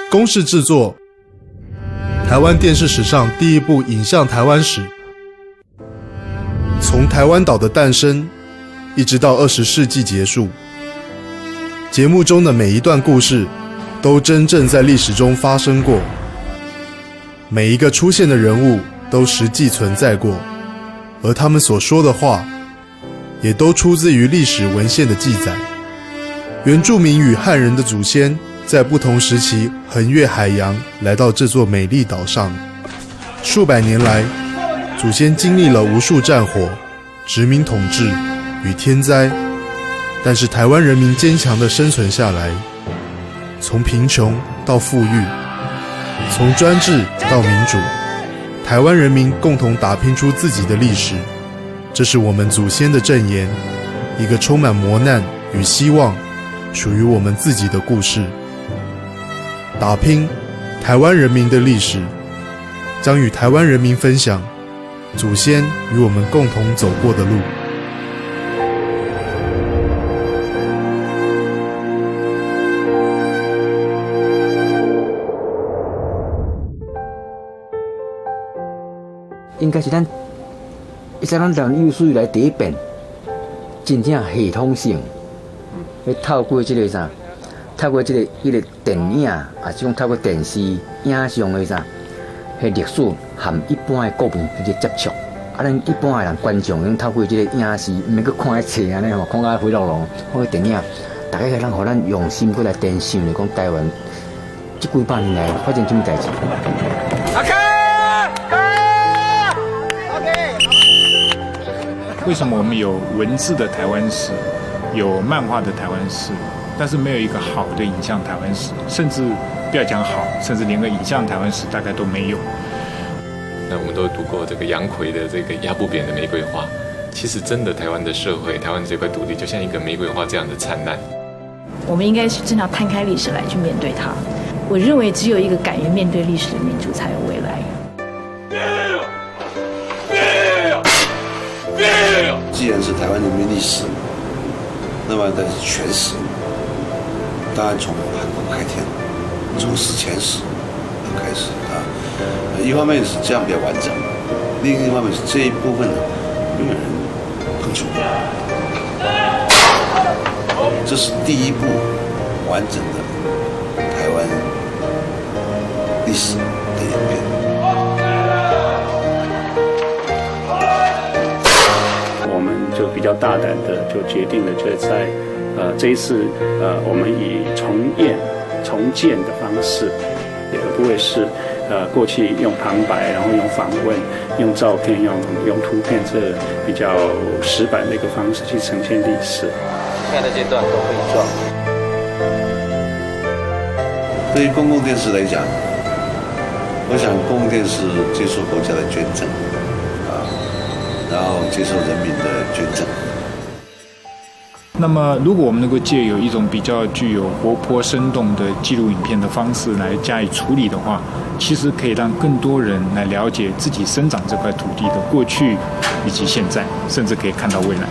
公视制作，台湾电视史上第一部影像台湾史，从台湾岛的诞生一直到20世纪结束，节目中的每一段故事都真正在历史中发生过，每一个出现的人物都实际存在过，而他们所说的话也都出自于历史文献的记载。原住民与汉人的祖先在不同时期横越海洋来到这座美丽岛上，数百年来，祖先经历了无数战火、殖民统治与天灾，但是台湾人民坚强地生存下来，从贫穷到富裕，从专制到民主，台湾人民共同打拼出自己的历史，这是我们祖先的证言，一个充满磨难与希望，属于我们自己的故事。打拼台湾人民的历史，将与台湾人民分享祖先与我们共同走过的路。应该是咱人有史以来第一遍，真正系统性，透过这个啥，透过这个电影，还是讲透过电视影像的啥，迄历史和一般的国民去接触。咱一般的人观众，用透过这个影视，毋免去看册安尼吼，看甲灰long long，看个电影，大家让咱用心过来伝想来讲台湾这几百年来发生什么代志。为什么我们有文字的台湾史，有漫画的台湾史，但是没有一个好的影像台湾史，甚至不要讲好，甚至连个影像台湾史大概都没有。那我们都读过这个杨逵的这个压不扁的玫瑰花，其实真的台湾的社会，台湾这块土地就像一个玫瑰花这样的灿烂。我们应该是真的摊开历史来去面对它。我认为只有一个敢于面对历史的民族才有未来。既然是台湾人民历史，那么它是全史，当然从韩国开天，从史前史开始啊。一方面是这样比较完整，另一方面是这一部分呢，没有人碰触过。这是第一部完整的台湾历史的演变。我们就比较大胆的就决定了，就在这一次我们以重建的方式，而不会是过去用旁白，然后用访问、用照片、用图片这比较死板的一个方式去呈现历史。现在的阶段都可以撞。对于公共电视来讲，我想公共电视接受国家的捐赠然后接受人民的捐赠。那么，如果我们能够借有一种比较具有活泼生动的记录影片的方式来加以处理的话，其实可以让更多人来了解自己生长这块土地的过去以及现在，甚至可以看到未来。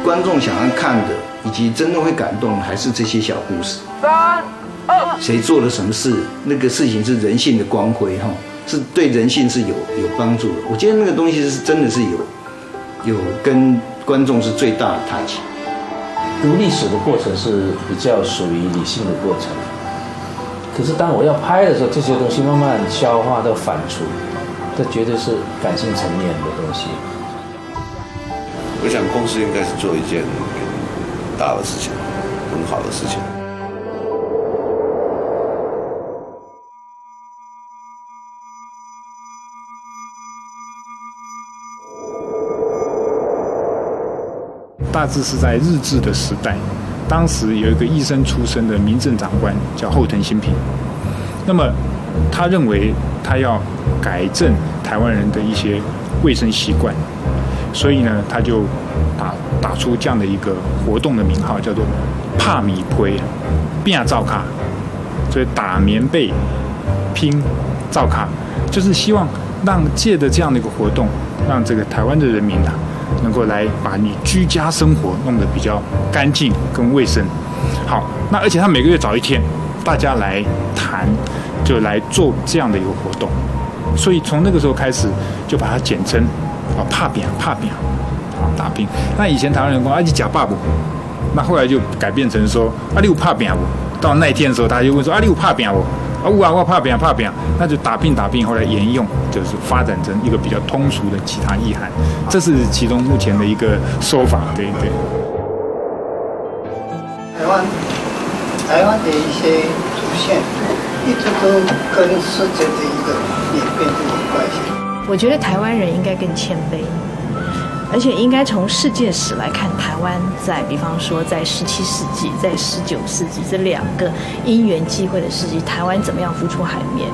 观众想要看的，以及真正会感动的，还是这些小故事。3、2，谁做了什么事，那个事情是人性的光辉哈。是对人性是有帮助的，我觉得那个东西是真的是有跟观众是最大的touch。读历史的过程是比较属于理性的过程，可是当我要拍的时候，这些东西慢慢消化到反刍，这绝对是感性层面的东西。我想公司应该是做一件大的事情，很好的事情。大致是在日治的时代，当时有一个医生出身的民政长官叫后藤新平。那么他认为他要改正台湾人的一些卫生习惯，所以呢，他就打出这样的一个活动的名号，叫做“怕米胚变灶卡”，所以打棉被拼灶卡，就是希望让借着这样的一个活动，让这个台湾的人民能够来把你居家生活弄得比较干净跟卫生。好，那而且他每个月找一天，大家来谈，就来做这样的一个活动。所以从那个时候开始，就把它简称拍拼打拼。那以前台湾人说你吃饱不？那后来就改变成说你有拍拼不？到那一天的时候，他就问说你有拍拼不？有啊，我拍拼，那就打拼。后来沿用，就是发展成一个比较通俗的其他意涵，这是其中目前的一个说法。对。台湾的一些主线，一直都跟世界的一个演变有关系。我觉得台湾人应该更谦卑，而且应该从世界史来看台湾在，比方说在17世纪、在19世纪这2个因缘际会的世纪，台湾怎么样浮出海面？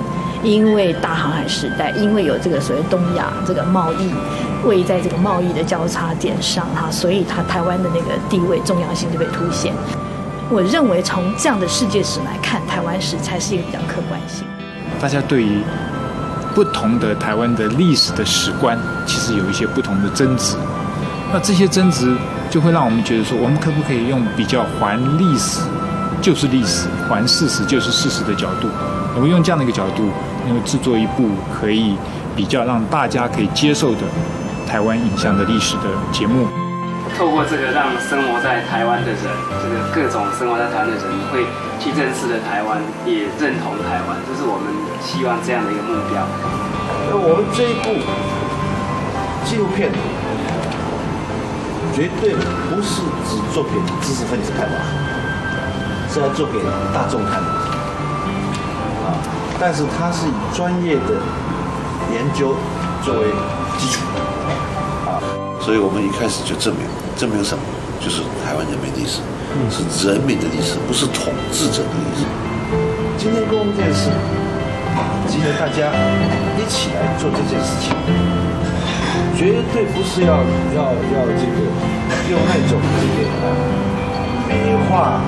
因为大航海时代，因为有这个所谓东亚这个贸易，位在这个贸易的交叉点上所以台湾的那个地位重要性就被凸显。我认为从这样的世界史来看，台湾史才是一个比较客观性。大家对于不同的台湾的历史的史观，其实有一些不同的争执。那这些争执就会让我们觉得说，我们可不可以用比较还历史就是历史，还事实就是事实的角度，我们用这样的一个角度，制作一部可以比较让大家可以接受的台湾影像的历史的节目。透过这个，让生活在台湾的人，这个各种生活在台湾的人会去认识的台湾，也认同台湾，这是我们希望这样的一个目标。我们这一部纪录片绝对不是只做给知识分子看的，是要做给大众看的但是它是以专业的研究作为基础所以我们一开始就证明什么？就是台湾人民历史，是人民的历史，不是统治者的历史。今天公共电视集合大家一起来做这件事情，绝对不是要这个用那种这个美化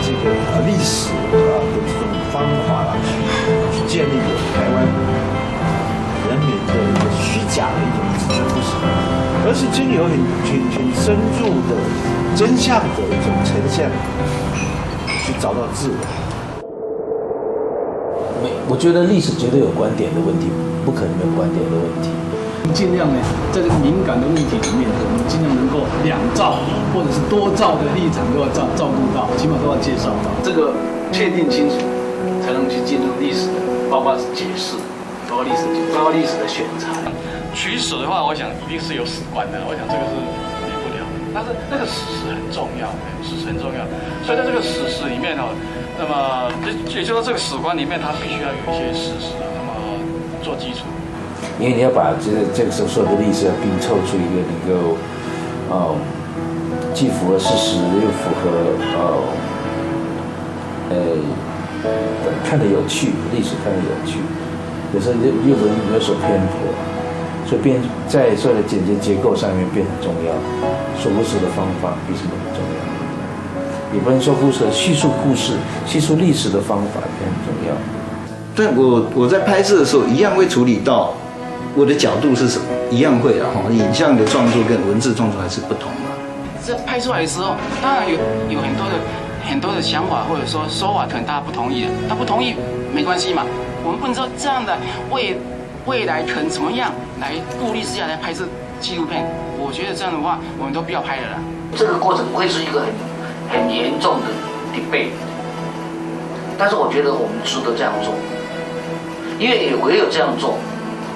这个历史的这种方法去建立台湾人民的一个虚假的一种自觉故事，而是经由很深入的真相的一种呈现，去找到自我。我觉得历史绝对有观点的问题，不可能没有观点的问题。尽量呢，在这个敏感的议题里面，我们尽量能够2兆或者是多兆的立场都要照顾到，起码都要介绍到，这个确定清楚，才能去进入历史的，包括解释，包括历史的选材。取史的话，我想一定是有史观的，我想这个是免不了的。但是那个史实很重要，史实很重要。所以在这个史实里面那么也就是说这个史观里面，它必须要有一些事实，那么做基础。因为你要把这个时候所有的历史要拼凑出一个能够既符合事实又符合看得有趣，历史看得有趣，有时候又有所偏颇，所以在所有的简洁结构上面变很重要，说故事的方法比什么很重要，也不能说叙述故事、叙述历史的方法也很重要。但我在拍摄的时候，一样会处理到我的角度是什么，一样会影像的创作跟文字创作还是不同的。这拍出来的时候，当然有很多的想法，或者说法，可能大家不同意的，他不同意没关系嘛，我们不能说这样的未来可能怎么样来顾虑之下来拍摄纪录片，我觉得这样的话，我们都不要拍了啦。这个过程会是一个很严重的 debate， 但是我觉得我们值得这样做，因为唯有这样做，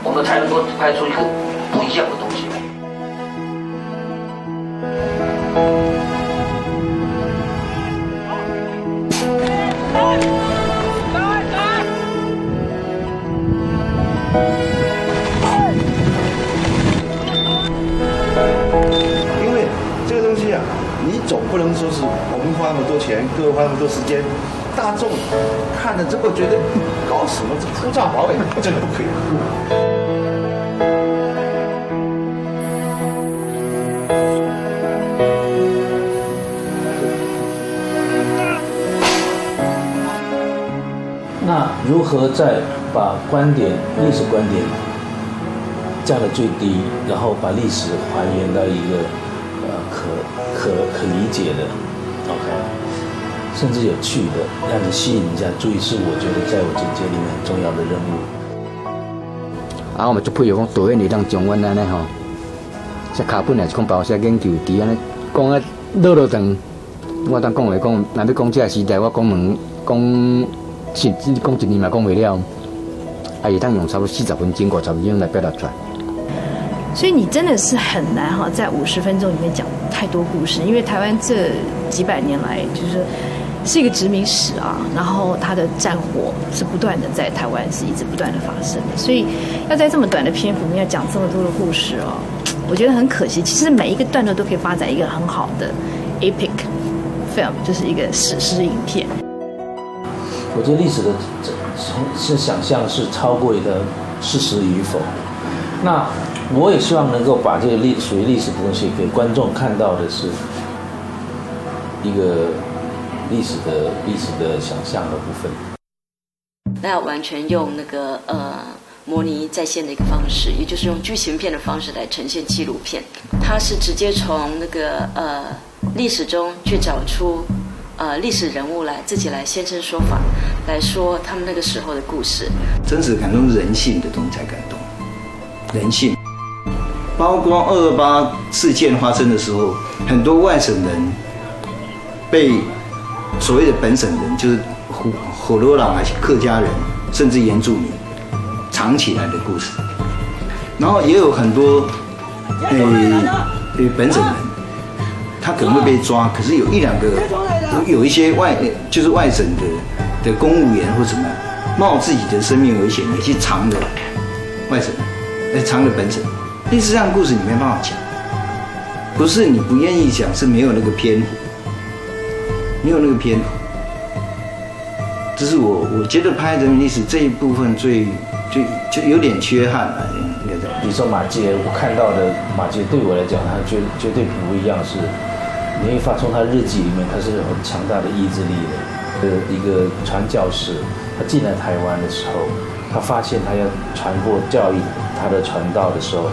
我们才能够拍出一个不一样的东西来。因为这个东西你总不能说是我们花那么多钱，各位花那么多时间，大众看了之后觉得搞什么这枯燥乏味，这个不可以。那如何再把历史观点降得最低，然后把历史还原到一个可理解的 ，OK？甚至有趣的，让你吸引人家注意，是我觉得在我简介里面很重要的任务。啊，我们就配合讲导演你当中文安尼吼，写卡本也是讲包写研究，伫安尼讲啊落长，我当讲话讲，若要讲这个时代，我讲问讲讲一年嘛讲袂了，啊，也当用差不多40分钟、50分钟来表达出来。所以你真的是很难哈，在50分钟里面讲太多故事，因为台湾这几百年来是一个殖民史啊，然后它的战火是不断的在台湾是一直不断的发生的，所以要在这么短的篇幅里面要讲这么多的故事哦，我觉得很可惜。其实每一个段落都可以发展一个很好的 epic film， 就是一个史诗影片。我觉得历史的是想象是超过的事实与否。那我也希望能够把这个属于历史的东西给观众看到的是一个历史的想象的部分。那完全用那个模拟再现的一个方式，也就是用剧情片的方式来呈现纪录片。它是直接从那个历史中去找出历史人物来自己来现身说法，来说他们那个时候的故事。真实感动人性的东西才感动，人性。包括228事件发生的时候，很多外省人被所谓的本省人，就是火罗朗还是客家人，甚至原住民藏起来的故事。然后也有很多本省人，他可能会被抓，可是有1-2个，有一些外省的公务员或什么，冒自己的生命危险也去藏了外省人，藏了本省。类似这样的故事你没办法讲，不是你不愿意讲，是没有那个篇幅，没有那个篇幅。这是我觉得拍人民历史这一部分就有点缺憾了，应该这样。比如说马偕，我看到的马偕对我来讲，他绝对不一样，是你会发从他日记里面，他是有很强大的意志力的。一个传教士，他进来台湾的时候，他发现他要传播教育，他的传道的时候，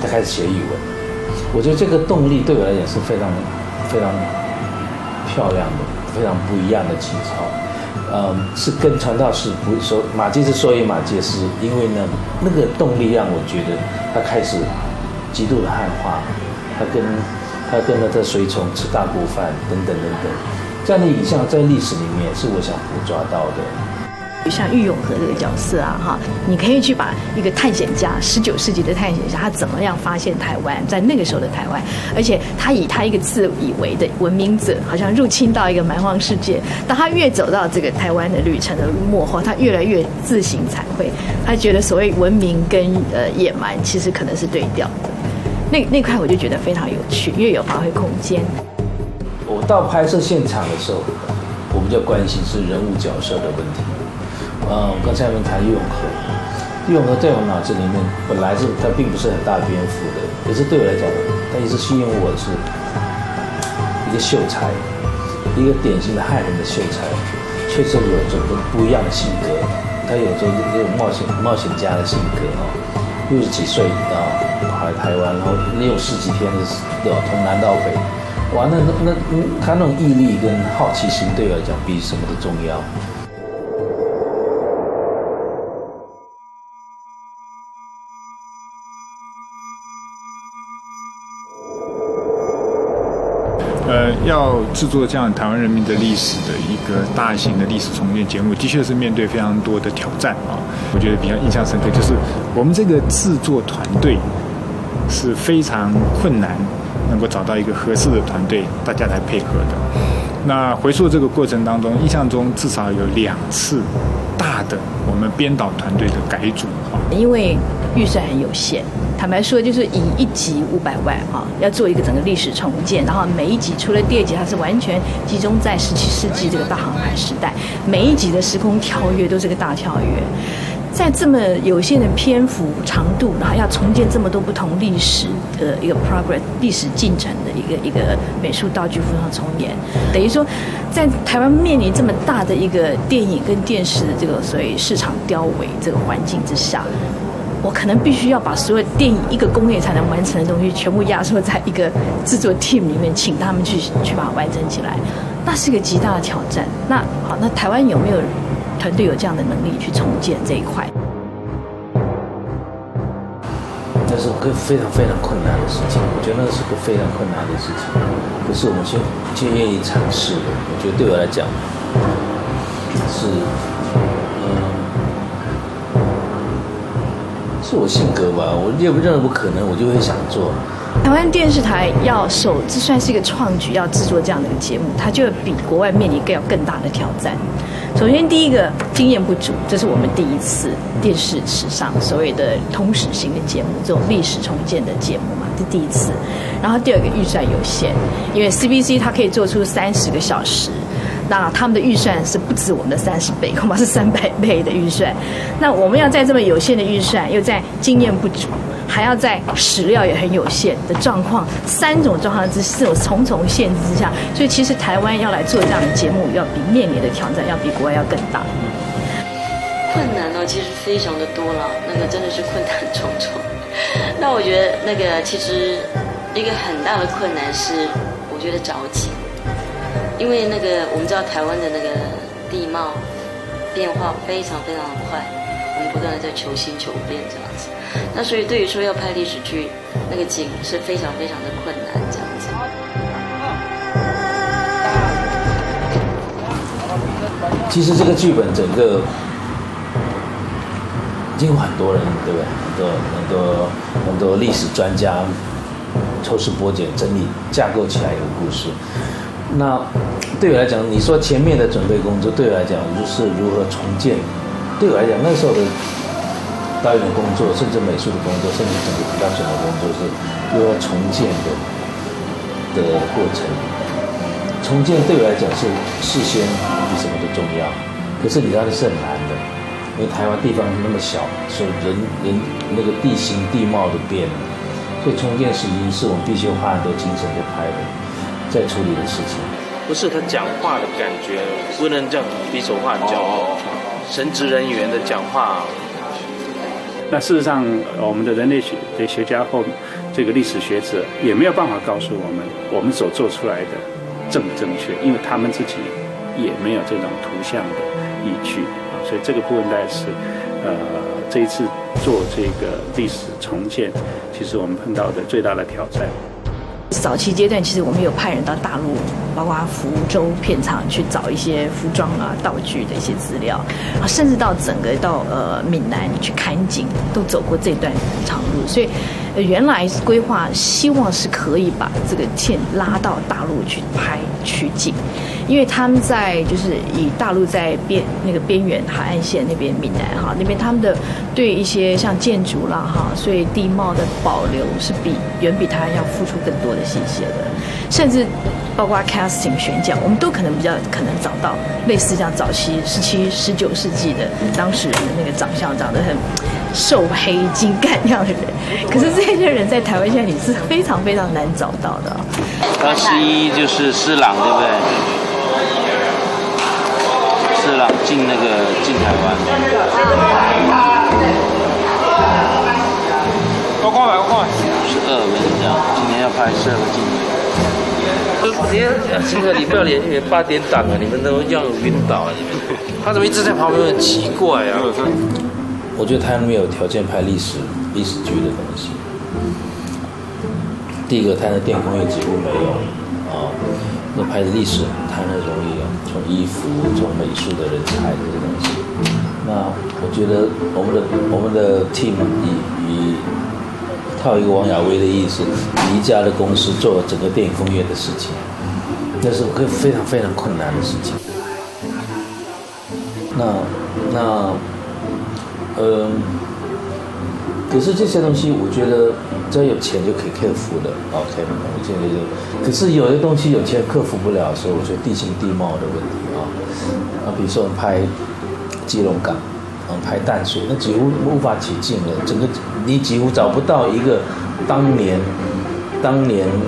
他开始写语文。我觉得这个动力对我来讲是非常非常漂亮的，非常不一样的起草。是跟传道士不是说马偕是说与马偕是因为呢那个动力让我觉得他开始极度的汉化，他跟他的随从吃大锅饭等等等等，这样的影像在历史里面是我想捕捉到的。像郁永河这个角色啊，哈，你可以去把一个探险家，19世纪的探险家，他怎么样发现台湾，在那个时候的台湾，而且他以他一个自以为的文明者，好像入侵到一个蛮荒世界。当他越走到这个台湾的旅程的末后，他越来越自行惭愧，他觉得所谓文明跟野蛮其实可能是对调的。那块我就觉得非常有趣，越有发挥空间。我到拍摄现场的时候，我比较关心是人物角色的问题。刚才我们谈郁永河，郁永河在我脑子里面本来是它并不是很大篇幅的，可是对我来讲，它一直吸引我是一个秀才，一个典型的汉人的秀才，确实有种不一样的性格，他有种冒险家的性格60几岁跑来台湾，然后60几天从南到北，哇，那他那种毅力跟好奇心对我来讲比什么都重要。要制作这样台湾人民的历史的一个大型的历史重建节目，的确是面对非常多的挑战啊。我觉得比较印象深刻，就是我们这个制作团队是非常困难，能够找到一个合适的团队，大家来配合的。那回溯这个过程当中，印象中至少有2次大的我们编导团队的改组啊，因为预算很有限。坦白说，就是以1集500万啊，要做一个整个历史重建，然后每一集除了第2集，它是完全集中在17世纪这个大航海时代，每一集的时空跳跃都是个大跳跃。在这么有限的篇幅长度，然后要重建这么多不同历史的一个 progress 历史进程的一个美术道具服装重演，等于说，在台湾面临这么大的一个电影跟电视的这个所谓市场凋萎这个环境之下，我可能必须要把所有电影一个工业才能完成的东西全部压缩在一个制作 team 里面，请他们去把它完成起来，那是个极大的挑战。那好，那台湾有没有团队有这样的能力去重建这一块？那是个非常非常困难的事情，我觉得那是个非常困难的事情。可是我们先愿意尝试的，我觉得对我来讲是，是我性格吧。我认为不可能，我就会想做。台湾电视台这算是一个创举，要制作这样的一个节目，它就比国外面临更大的挑战。首先，第一个经验不足，这是我们第一次电视史上所谓的通史型的节目，这种历史重建的节目嘛，这第一次。然后第二个预算有限，因为 CBC 它可以做出30个小时，那他们的预算是不止我们的30倍，恐怕是300倍的预算。那我们要在这么有限的预算，又在经验不足，还要在史料也很有限的状况，3种状况这种重重限制之下，所以其实台湾要来做这样的节目，要比面临的挑战要比国外要更大。困难呢，其实非常的多了，那个真的是困难重重。那我觉得那个其实一个很大的困难是，我觉得着急，因为那个我们知道台湾的那个地貌变化非常非常的快，我们不断的在求新求变这样子。那所以对于说要拍历史剧，那个景是非常非常的困难这样子。其实这个剧本整个经过很多人，对不对？很多历史专家抽丝剥茧、整理架构起来一个故事。那对我来讲，你说前面的准备工作，对我来讲就是如何重建。对我来讲，那时候的导演的工作，甚至美术的工作，甚至整个production的工作，是如何重建的过程。重建对我来讲是事先比什么都重要，可是你知道那是很难的，因为台湾地方那么小，所以人那个地形地貌都变了，所以重建是一定是我们必须花很多精神在拍的，在处理的事情。不是他讲话的感觉，不能这样比手画脚，神职人员的讲话。那事实上，我们的人类学家或这个历史学者也没有办法告诉我们所做出来的正不正确，因为他们自己也没有这种图像的依据啊，所以这个部分大概是这一次做这个历史重建，其实我们碰到的最大的挑战。早期阶段，其实我们有派人到大陆，包括福州片场去找一些服装啊、道具的一些资料，甚至到闽南去看景，都走过这段长路。所以，原来规划希望是可以把这个线拉到大陆去拍取景，因为他们在就是以大陆在那个边缘海岸线那边闽南那边他们的对一些像建筑啦所以地貌的保留是远比台湾要付出更多的细节的，甚至包括 casting 选角，我们都比较可能找到类似这样早期17、19世纪的当事人的那个长相，长得很瘦黑精干那样的人。可是这些人在台湾现在你是非常非常难找到的。21就是施琅，对不对？施琅进台湾。我看。12，我跟你讲，今天要拍12个镜头。今天星河，你不要连续8点档啊！你们都要晕倒啊！你们，他怎么一直在旁边？很奇怪啊！我觉得他没有条件拍历史剧的东西。第一个，他的电工业几乎没有那拍的历史谈得容易从衣服、从美术的人才这些东西。那我觉得我们的 team 以套一个王亚威的意思，以一家的公司做整个电影工业的事情，那是个非常非常困难的事情。可是这些东西，我觉得只要有钱就可以克服的。OK， 我觉得可是有的东西有钱克服不了的时候，我觉得地形地貌的问题比如说我们拍基隆港，拍淡水，那几乎无法起劲了。整个你几乎找不到一个当年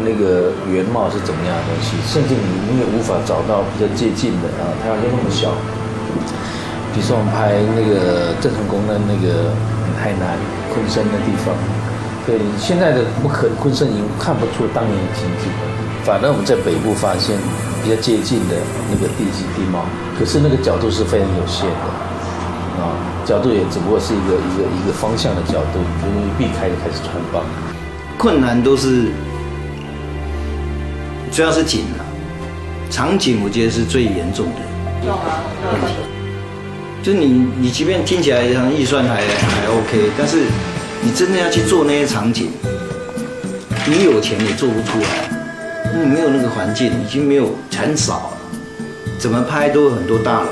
那个原貌是怎么样的东西，甚至你也无法找到比较接近的台湾就那么小。比如说我们拍那个郑成功的那个海南昆山的地方。对，现在的昆山已经看不出当年的景致，反而我们在北部发现比较接近的那个地形地貌，可是那个角度是非常有限的，角度也只不过是一个方向的角度，因为避开就开始穿帮。困难都是主要是景啊，场景我觉得是最严重的问题。就是你即便听起来好像预算还 OK， 但是你真的要去做那些场景，你有钱也做不出来，你没有那个环境，已经没有很少了，怎么拍都有很多大楼，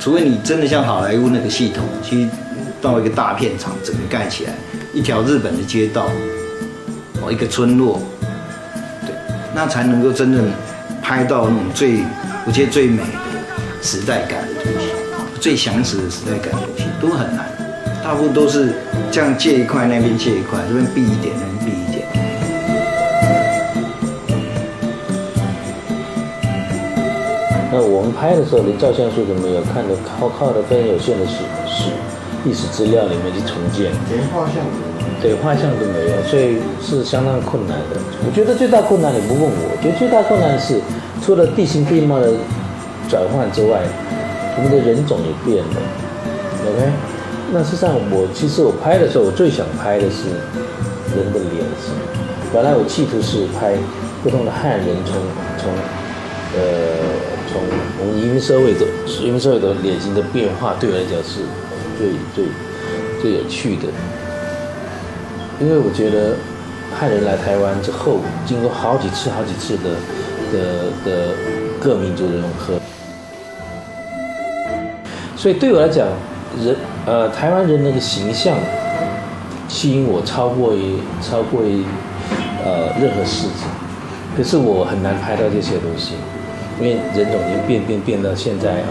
除非你真的像好莱坞那个系统，去到一个大片场整个盖起来，一条日本的街道，一个村落，对，那才能够真正拍到那种我觉得最美的时代感的东西，最详实的时代感的东西都很难。大部分都是这样借一块，那边借一块，这边避一点，那边避一点。那我们拍的时候连照相术都没有，靠的非常有限的历史资料里面去重建，连画像对画像都没有，所以是相当困难的。我觉得最大困难你不问我觉得最大困难是除了地形地貌的转换之外，我们的人种也变了。OK。那事实上其实我拍的时候，我最想拍的是人的脸型。本来我企图是拍不同的汉人从我们移民社会的脸型的变化，对我来讲是最有趣的。因为我觉得汉人来台湾之后，经过好几次的各民族的融合，所以对我来讲，台湾人那个形象吸引我超过于任何事情，可是我很难拍到这些东西，因为人种已经变到现在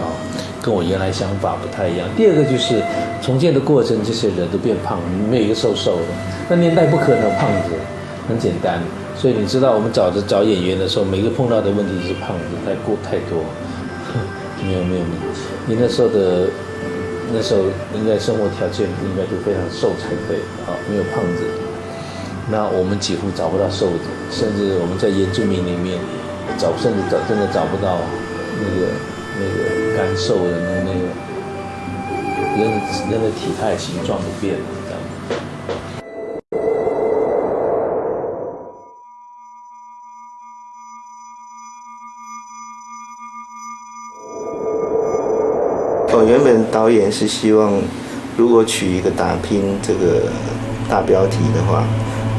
跟我原来想法不太一样。第二个就是重建的过程，这些人都变胖，没有一个瘦的。那年代不可能有胖子，很简单。所以你知道我们找演员的时候，每个碰到的问题就是胖子太多。没有，你那时候应该生活条件应该都非常瘦才对，没有胖子。那我们几乎找不到瘦子，甚至我们在原住民里面真的找不到那个干瘦的那个人的体态形状都变了这样。原本导演是希望，如果取一个打拼这个大标题的话，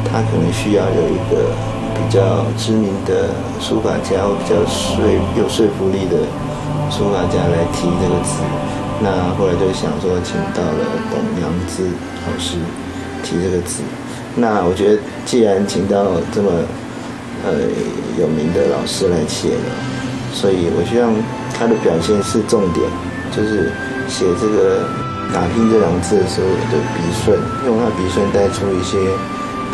他可能需要有一个比较知名的书法家或比较有说服力的书法家来题这个字。那后来就想说，请到了董阳孜老师题这个字。那我觉得，既然请到这么有名的老师来写了，所以我希望他的表现是重点。就是写这个打拼这两个字的时候的笔顺，用他笔顺带出一些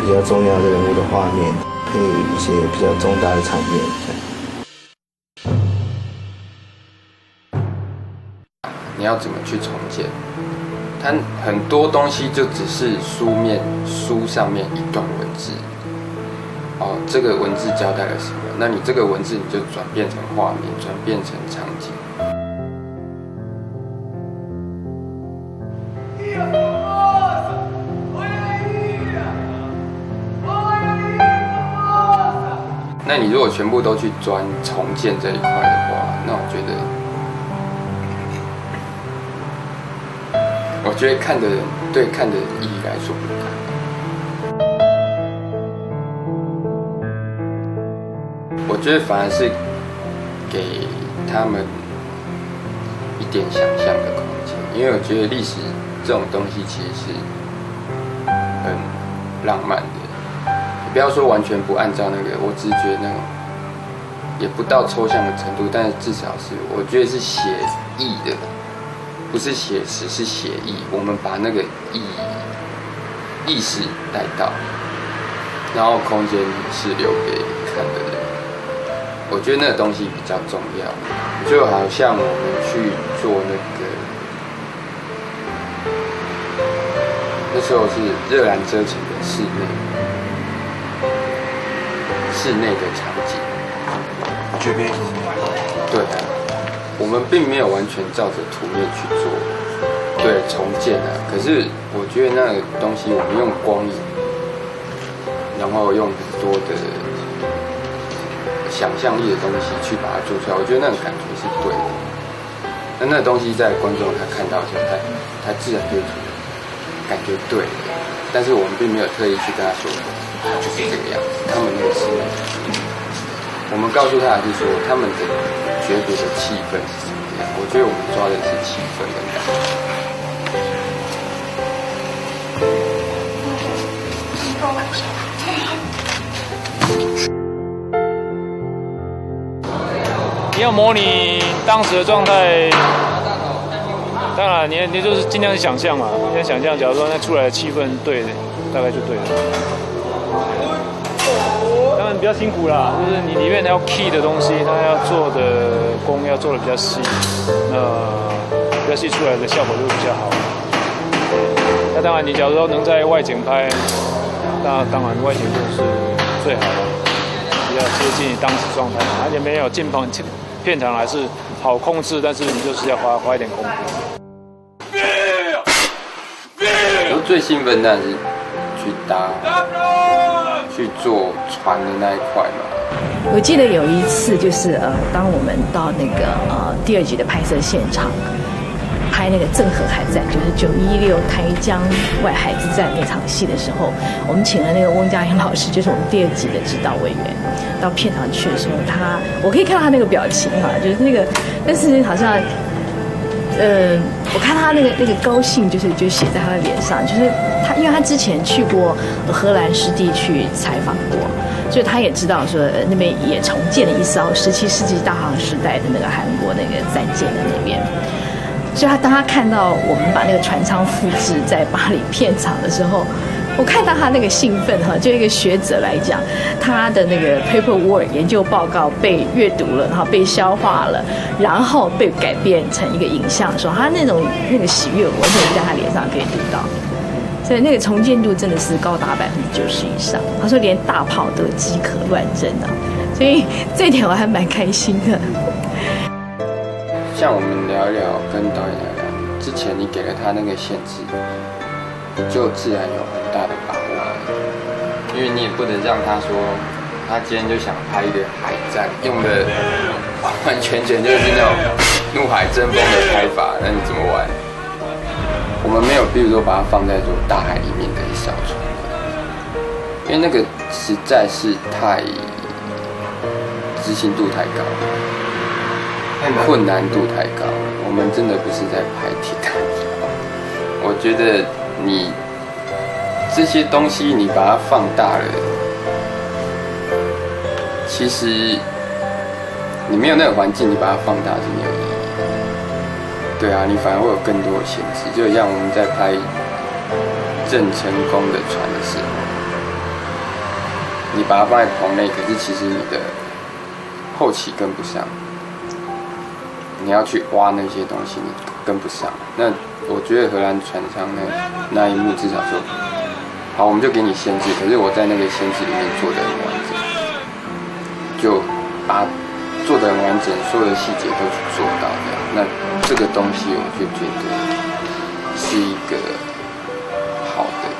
比较重要的人物的画面，配一些比较重大的场面。你要怎么去重建？它很多东西就只是书上面一段文字，这个文字交代了什么？那你这个文字你就转变成画面，转变成场景。那你如果全部都去重建这一块的话，那我觉得看的人对看的意义来说不大。我觉得反而是给他们一点想象的空间，因为我觉得历史这种东西其实是很浪漫的。不要说完全不按照那个，我只是觉得那种也不到抽象的程度，但是至少是我觉得是写意的，不是写实，是写意。我们把那个意识带到，然后空间是留给看的人。我觉得那个东西比较重要，就好像我们去做那个那时候是热兰遮城的室内的场景。这边对啊，我们并没有完全照着图面去做，对，重建啊。可是我觉得那个东西，我们用光影，然后用很多的想象力的东西去把它做出来，我觉得那种感觉是对的。那个东西在观众他看到的时候，他自然就感觉对的。但是我们并没有特意去跟他说，他就是这个样子。他们那个是，我们告诉他的是说，他们的觉得的气氛是什么样。我觉得我们抓的是气氛的感你要模拟当时的状态，当然你就是尽量想象嘛，尽量想象。假如说那出来的气氛对，大概就对了。当然比较辛苦啦，就是你里面要 key 的东西，它要做的工要做的比较细，比较细出来的效果就会比较好。那当然，你假如说能在外景拍，那当然外景就是最好的，比较接近当时状态，而且没有进片场还是好控制，但是你就是要花一点功夫。我最兴奋的是去做船的那一块嘛。我记得有一次就是当我们到那个第2集的拍摄现场，拍那个郑和海战，就是916台江外海之战那场戏的时候，我们请了那个翁佳英老师，就是我们第2集的指导委员，到片场去的时候，我可以看到他那个表情就是那个，但是好像，我看他那个高兴，就写在他的脸上，就是他，因为他之前去过荷兰湿地去采访过，所以他也知道说那边也重建了一艘17世纪大航时代的那个韩国那个战舰在那边。所以当他看到我们把那个船舱复制在巴黎片场的时候，我看到他那个兴奋就一个学者来讲，他的那个 paperwork 研究报告被阅读了，然后被消化了，然后被改变成一个影像，说他那个喜悦完全在他脸上可以读到，所以那个重建度真的是高达90%以上。他说连大炮都饥渴乱真所以这一点我还蛮开心的。像我们聊一聊，跟导演聊聊，之前你给了他那个限制，就自然有很大的把握，因为你也不能让他说，他今天就想拍一个海战，用的完完全全就是那种怒海争锋的拍法，那你怎么玩？我们没有，比如说把它放在说大海里面的一艘船，因为那个实在是太执行度太高了。困难度太高了，我们真的不是在拍铁达尼号。我觉得你这些东西你把它放大了，其实你没有那个环境，你把它放大是没有意义的。对啊，你反而会有更多的限制。就像我们在拍郑成功的船的时候，你把它放在棚内，可是其实你的后期跟不上。你要去挖那些东西，你跟不上。那我觉得荷兰船上那一幕至少说，好，我们就给你限制，可是我在那个限制里面做得很完整，就把做得很完整，所有的细节都去做到这样。那这个东西我就觉得是一个好的，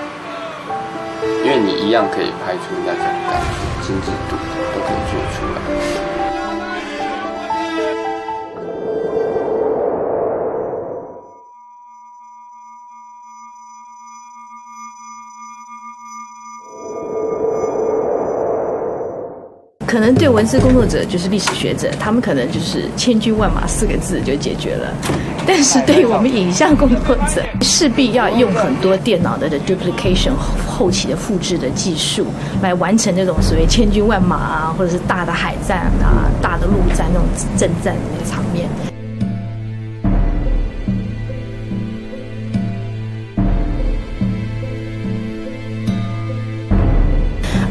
因为你一样可以拍出那种感觉，精致度都可以做出来。可能对文字工作者，就是历史学者，他们可能就是千军万马4个字就解决了。但是对于我们影像工作者，势必要用很多电脑的 duplication 后期的复制的技术，来完成这种所谓千军万马或者是大的海战大的陆战那种阵战的那个场面。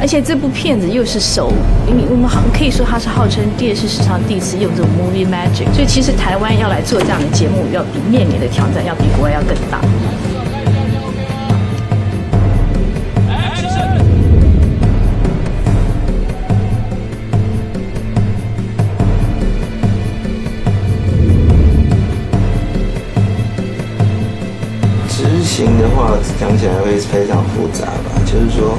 而且这部片子又是我们可以说它是号称电视史上第一次用这种 movie magic， 所以其实台湾要来做这样的节目，要比面临的挑战要比国外要更大。型的话讲起来会非常复杂吧，就是说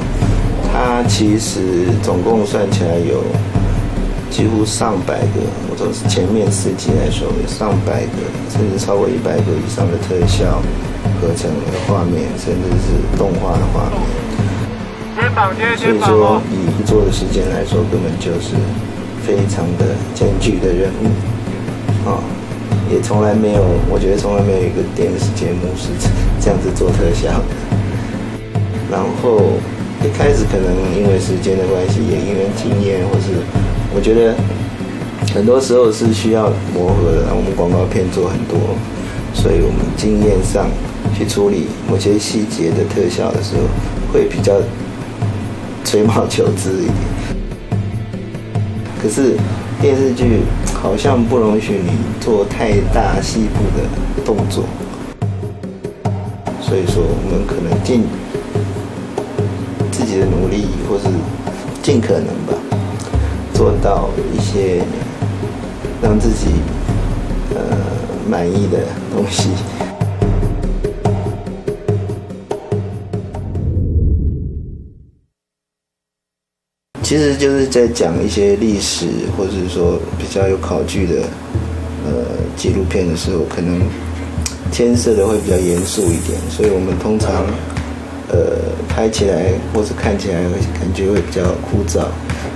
它其实总共算起来有几乎上百个，我说是前面4集来说有上百个，甚至超过100个以上的特效合成的画面，甚至是动画的画面。所以说以一作的时间来说，根本就是非常的艰巨的任务啊。也从来没有，我觉得从来没有一个电视节目是这样子做特效的。然后一开始可能因为时间的关系，也因为经验，或是我觉得很多时候是需要磨合的。我们广告片做很多，所以我们经验上去处理某些细节的特效的时候，会比较吹毛求疵一点。可是电视剧好像不容许你做太大细部的动作，所以说我们可能尽自己的努力，或是尽可能吧，做到一些让自己满意的东西。其实就是在讲一些历史，或者是说比较有考据的纪录片的时候，可能牵涉的会比较严肃一点，所以我们通常拍起来或是看起来感觉会比较枯燥，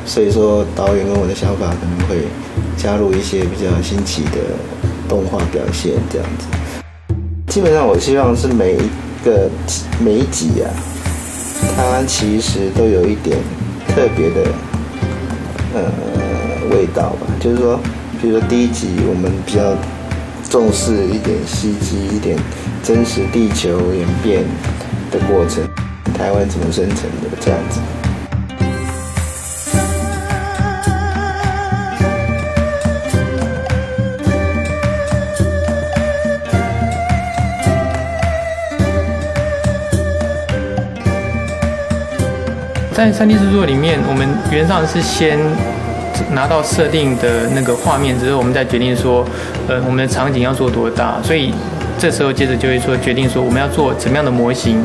所以说导演跟我的想法可能会加入一些比较新奇的动画表现这样子。基本上我希望是每一集啊，它其实都有一点特别的味道吧，就是说，比如说第1集我们比较重视一点戏剧，一点真实地球演变的过程，台湾怎么生成的这样子。在3D 制作里面，我们原上是先拿到设定的那个画面之后，我们再决定说，我们的场景要做多大。所以这时候接着就会说决定说我们要做怎么样的模型。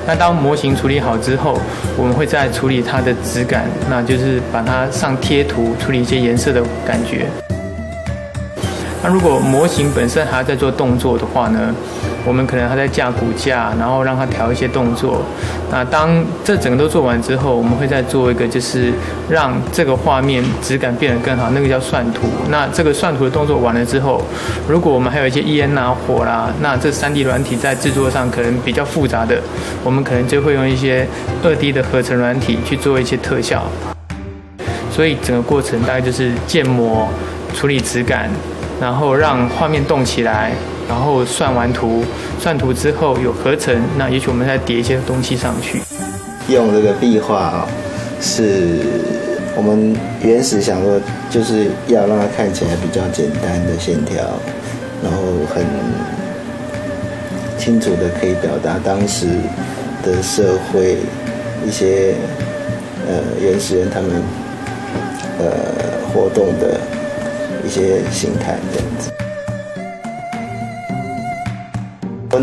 那当模型处理好之后，我们会再处理它的质感，那就是把它上贴图，处理一些颜色的感觉。那如果模型本身还要再做动作的话呢，我们可能还在架骨架，然后让它调一些动作。那当这整个都做完之后，我们会再做一个，就是让这个画面质感变得更好，那个叫算图。那这个算图的动作完了之后，如果我们还有一些烟啊、火啦，那这3D 软体在制作上可能比较复杂的，我们可能就会用一些2D 的合成软体去做一些特效。所以整个过程大概就是建模、处理质感，然后让画面动起来，然后算完图，算图之后有合成，那也许我们再叠一些东西上去。用这个壁画是我们原始想说，就是要让它看起来比较简单的线条，然后很清楚的可以表达当时的社会一些原始人他们活动的一些形态这样子。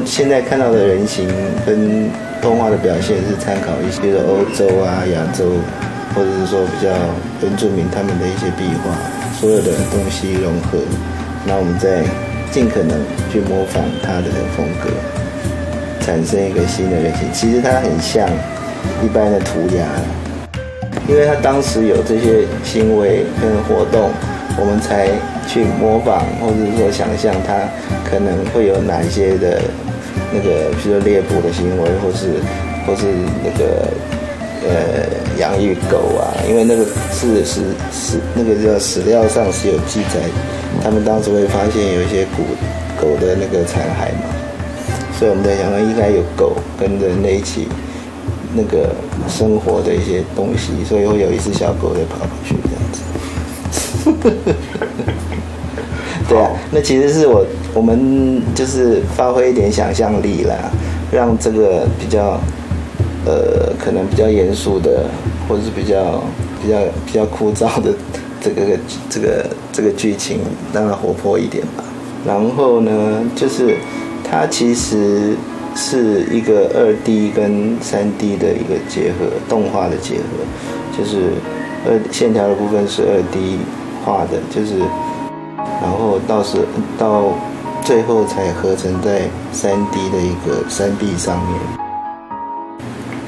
现在看到的人形跟动画的表现是参考一些，比如欧洲啊、亚洲，或者是说比较原住民他们的一些壁画，所有的东西融合，那我们再尽可能去模仿它的风格，产生一个新的人形。其实它很像一般的涂鸦，因为它当时有这些行为跟活动，我们才去模仿，或者是说想象它可能会有哪一些的那个，比如说猎捕的行为，或是那个养育狗啊，因为那个是那个叫史料上是有记载，他们当时会发现有一些狗的那个残骸嘛，所以我们在想说应该有狗跟人类一起那个生活的一些东西，所以会有一只小狗在跑去这样子。对啊，那其实是我们就是发挥一点想象力啦，让这个比较可能比较严肃的，或者是比较枯燥的这个剧情，让它活泼一点吧。然后呢，就是它其实是一个2D 跟3D 的一个结合，动画的结合，就是线条的部分是2D 画的，就是然后到最后才合成在3D 的一个山壁上面。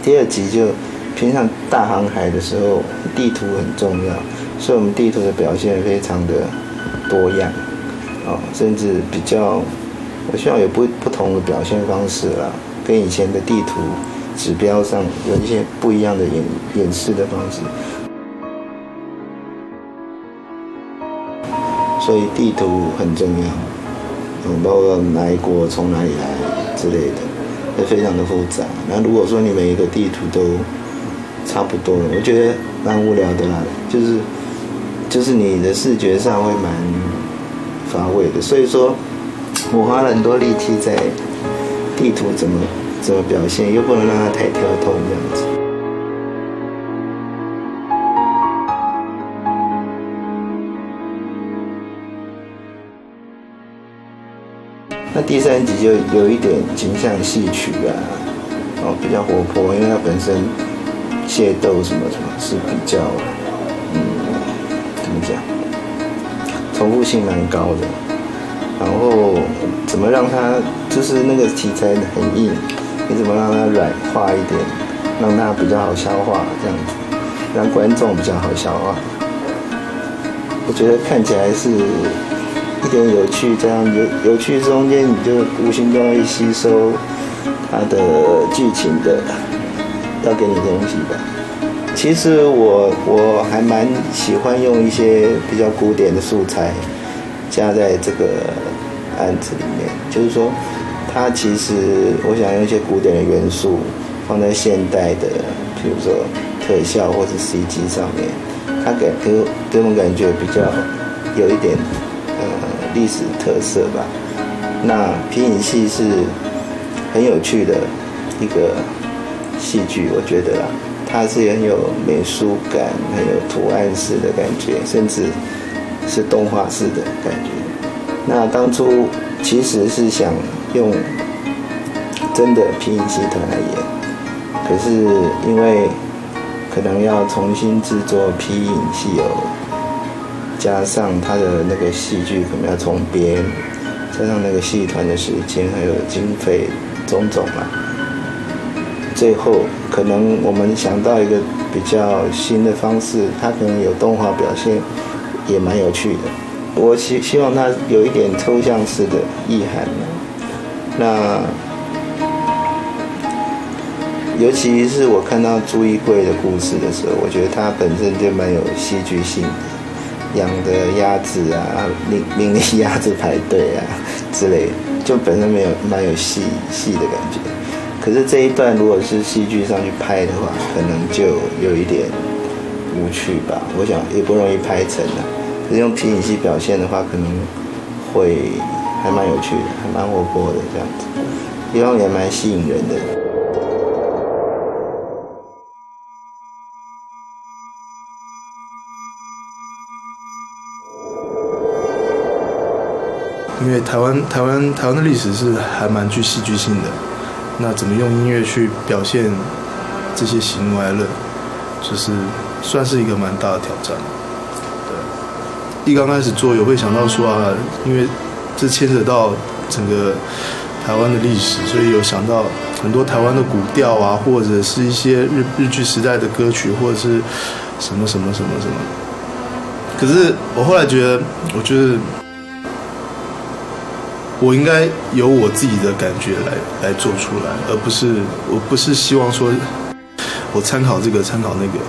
第2集就偏向大航海的时候，地图很重要，所以我们地图的表现非常的多样，甚至比较，我希望有不同的表现方式啦，跟以前的地图指标上有一些不一样的演示的方式。所以地图很重要，包括哪一国从哪里来之类的，会非常的复杂。那如果说你每一个地图都差不多了，我觉得蛮无聊的啦，就是你的视觉上会蛮乏味的。所以说我花了很多力气在地图怎么表现，又不能让它太跳动这样子。那第3集就有一点倾向戏曲啊，比较活泼，因为它本身械斗什么是比较，怎么讲，重复性蛮高的。然后怎么让它就是那个题材很硬，你怎么让它软化一点，让它比较好消化，这样子，让观众比较好消化。我觉得看起来是一点有趣，这样有趣中间你就无形中会吸收它的剧情的要给你的东西吧。其实我还蛮喜欢用一些比较古典的素材加在这个案子里面，就是说它其实我想用一些古典的元素放在现代的，比如说特效或是 CG 上面，它给我们感觉比较有一点历史特色吧。那皮影戏是很有趣的一个戏剧，我觉得它是很有美术感，很有图案式的感觉，甚至是动画式的感觉。那当初其实是想用真的皮影戏团来演，可是因为可能要重新制作皮影戏加上它的那个戏剧可能要重编，加上那个戏团的时间还有经费种种最后可能我们想到一个比较新的方式，它可能有动画表现，也蛮有趣的。我希望它有一点抽象式的意涵。那尤其是我看到朱一贵的故事的时候，我觉得它本身就蛮有戏剧性的。养的鸭子啊，明令鸭子排队啊之类的，就本身蛮有戏的感觉。可是这一段如果是戏剧上去拍的话，可能就有一点无趣吧。我想也不容易拍成的。可是用皮影戏表现的话，可能会还蛮有趣的，还蛮活泼的这样子，地方也蛮吸引人的。因为台湾的历史是还蛮具戏剧性的，那怎么用音乐去表现这些喜怒哀乐，就是算是一个蛮大的挑战。对，一刚开始做也会想到说因为这牵扯到整个台湾的历史，所以有想到很多台湾的古调啊，或者是一些日据时代的歌曲，或者是什么。可是我后来觉得我应该有我自己的感觉来做出来，我不是希望说我参考这个参考那个，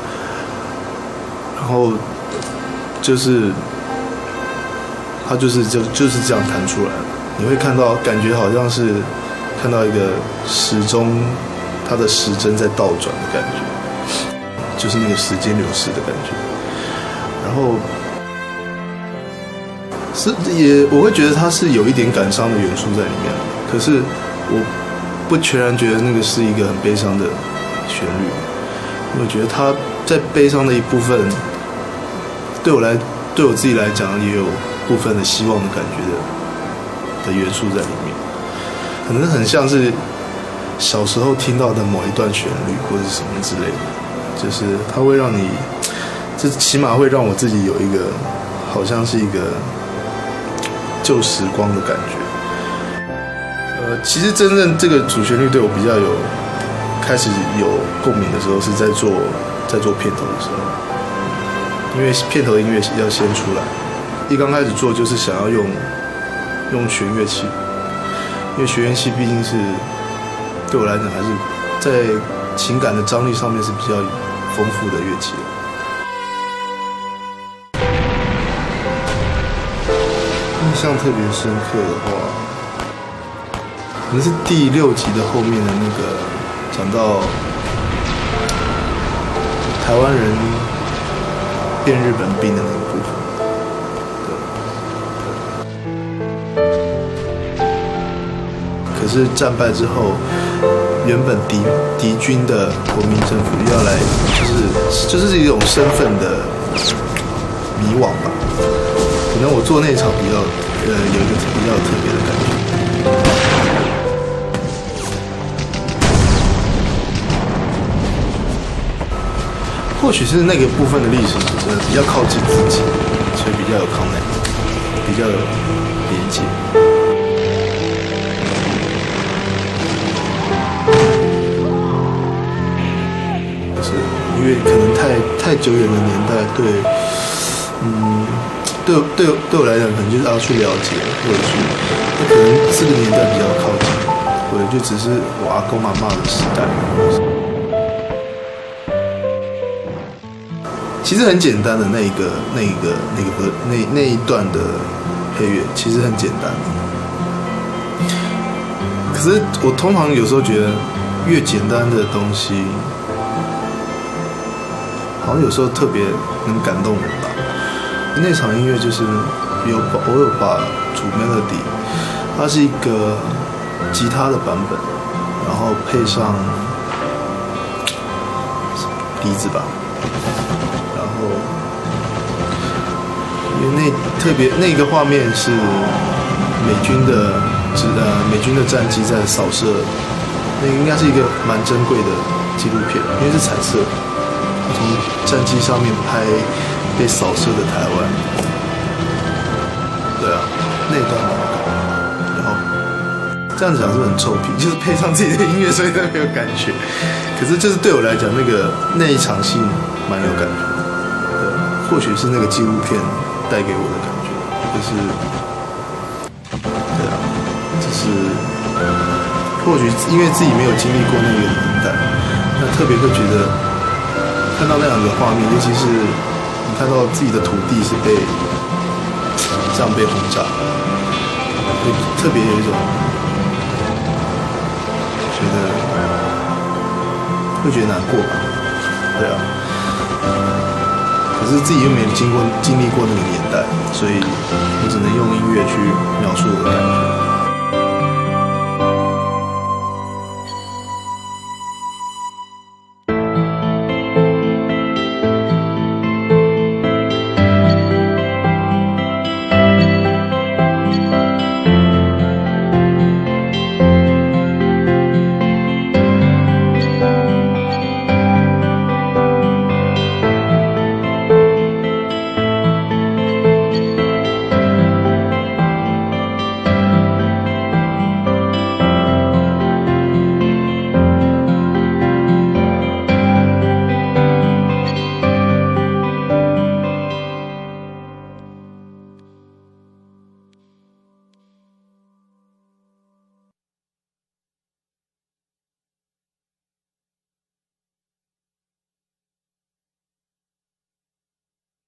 然后就是它就是这样弹出来了。你会看到感觉好像是看到一个时钟，它的时针在倒转的感觉，就是那个时间流逝的感觉。然后我会觉得它是有一点感伤的元素在里面，可是我不全然觉得那个是一个很悲伤的旋律，因为我觉得它在悲伤的一部分，对我自己来讲也有部分的希望的感觉的元素在里面，可能很像是小时候听到的某一段旋律或者什么之类的，就是它会让你，这起码会让我自己有一个好像是一个旧时光的感觉。其实真正这个主旋律对我比较有开始有共鸣的时候，是在做片头的时候，因为片头音乐要先出来。一刚开始做就是想要用弦乐器，因为弦乐器毕竟是对我来讲还是在情感的张力上面是比较丰富的乐器。印象特别深刻的话，可能是第6集的后面的那个讲到台湾人变日本兵的那个部分。可是战败之后，原本敌军的国民政府要来，就是一种身份的迷惘吧。可能我做那场比较有一个比较特别的感觉。或许是那个部分的历史比较靠近自己，所以比较有 connect， 比较有连接。因为可能太久远的年代，对我来讲，可能就是要去了解，或者去，可能这个年代比较靠近，或者就只是我阿公阿嬷的时代。其实很简单的那一段的配乐，其实很简单。可是我通常有时候觉得，越简单的东西，好像有时候特别能感动人吧。那场音乐就是我有把主 melody， 它是一个吉他的版本，然后配上笛子吧，然后因为特别那个画面是美军的战机在扫射，那应该是一个蛮珍贵的纪录片，因为是彩色。从战机上面拍被扫射的台湾，对啊，那段蛮有感觉。然后这样讲是不是很臭屁？就是配上自己的音乐，所以特别有感觉。可是就是对我来讲，那一场戏蛮有感觉的。对，或许是那个纪录片带给我的感觉，就是对啊，就是或许因为自己没有经历过那个年代，那特别会觉得。看到那样的画面，尤其是你看到自己的土地是这样被轰炸，会特别有一种觉得难过吧？对啊。可是自己又没经历过那个年代，所以我只能用音乐去描述我的感觉。